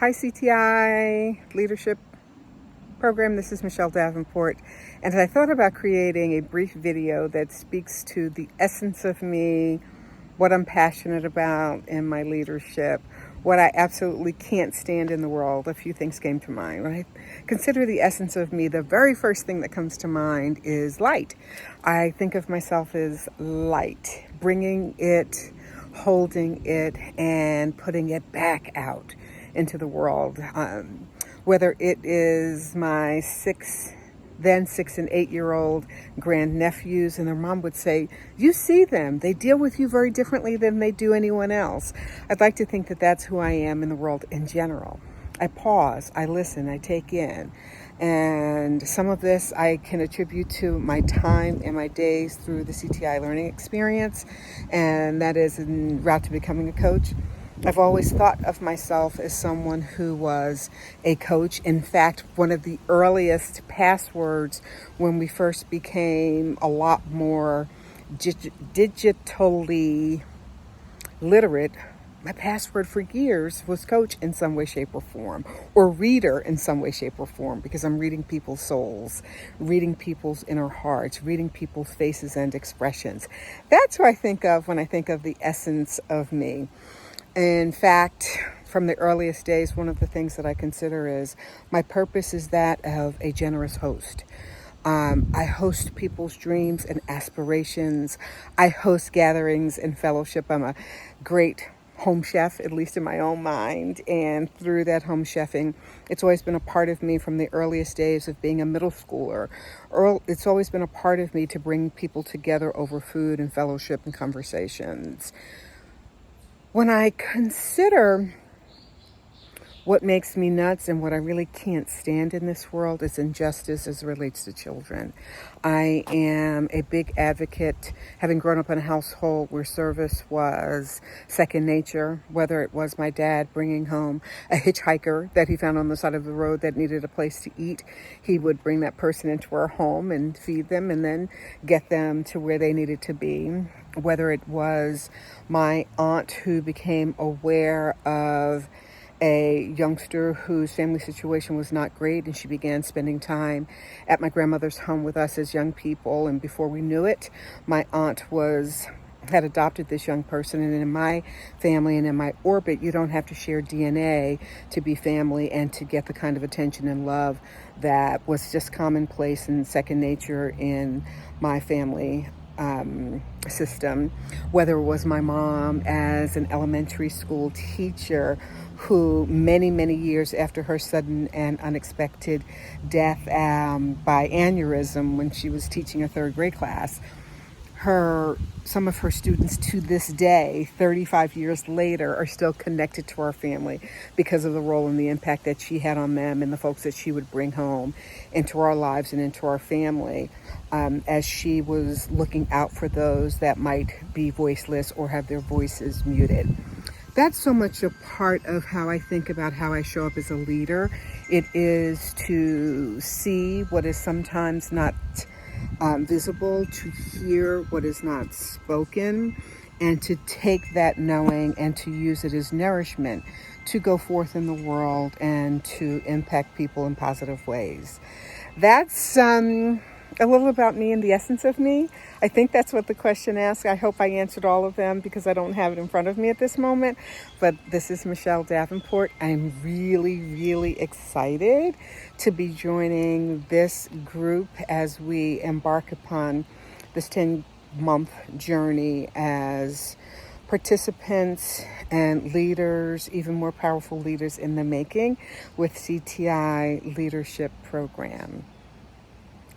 Hi CTI Leadership Program, this is Michelle Davenport, and I thought about creating a brief video that speaks to the essence of me, what I'm passionate about in my leadership, what I absolutely can't stand in the world. A few things came to mind. When I consider the essence of me, the very first thing that comes to mind is light. I think of myself as light, bringing it, holding it, and putting it back out into the world. Whether it is my then 6 and 8 year old grandnephews, and their mom would say, you see them, they deal with you very differently than they do anyone else. I'd like to think that that's who I am in the world in general. I pause, I listen, I take in. And some of this I can attribute to my time and my days through the CTI learning experience, and that is en route to becoming a coach. I've always thought of myself as someone who was a coach. In fact, one of the earliest passwords when we first became a lot more digitally literate, my password for years was coach in some way, shape, or form, or reader in some way, shape, or form, because I'm reading people's souls, reading people's inner hearts, reading people's faces and expressions. That's what I think of when I think of the essence of me. In fact, from the earliest days, one of the things that I consider is my purpose is that of a generous host. I host people's dreams and aspirations. I host gatherings and fellowship. I'm a great home chef, at least in my own mind. And through that home chefing, it's always been a part of me from the earliest days of being a middle schooler. It's always been a part of me to bring people together over food and fellowship and conversations. When I consider what makes me nuts and what I really can't stand in this world is injustice as it relates to children. I am a big advocate, having grown up in a household where service was second nature, whether it was my dad bringing home a hitchhiker that he found on the side of the road that needed a place to eat. He would bring that person into our home and feed them and then get them to where they needed to be. Whether it was my aunt who became aware of a youngster whose family situation was not great, and she began spending time at my grandmother's home with us as young people. And before we knew it, my aunt had adopted this young person. And in my family and in my orbit, you don't have to share DNA to be family and to get the kind of attention and love that was just commonplace and second nature in my family system. Whether it was my mom as an elementary school teacher who many years after her sudden and unexpected death by aneurysm when she was teaching a third grade class, some of her students to this day, 35 years later, are still connected to our family because of the role and the impact that she had on them and the folks that she would bring home into our lives and into our family, as she was looking out for those that might be voiceless or have their voices muted. That's so much a part of how I think about how I show up as a leader. It is to see what is sometimes not visible, to hear what is not spoken, and to take that knowing and to use it as nourishment to go forth in the world and to impact people in positive ways. That's a little about me and the essence of me. I think that's what the question asked. I hope I answered all of them because I don't have it in front of me at this moment. But this is Michelle Davenport. I'm really excited to be joining this group as we embark upon this 10-month journey as participants and leaders, even more powerful leaders in the making with CTI Leadership Program.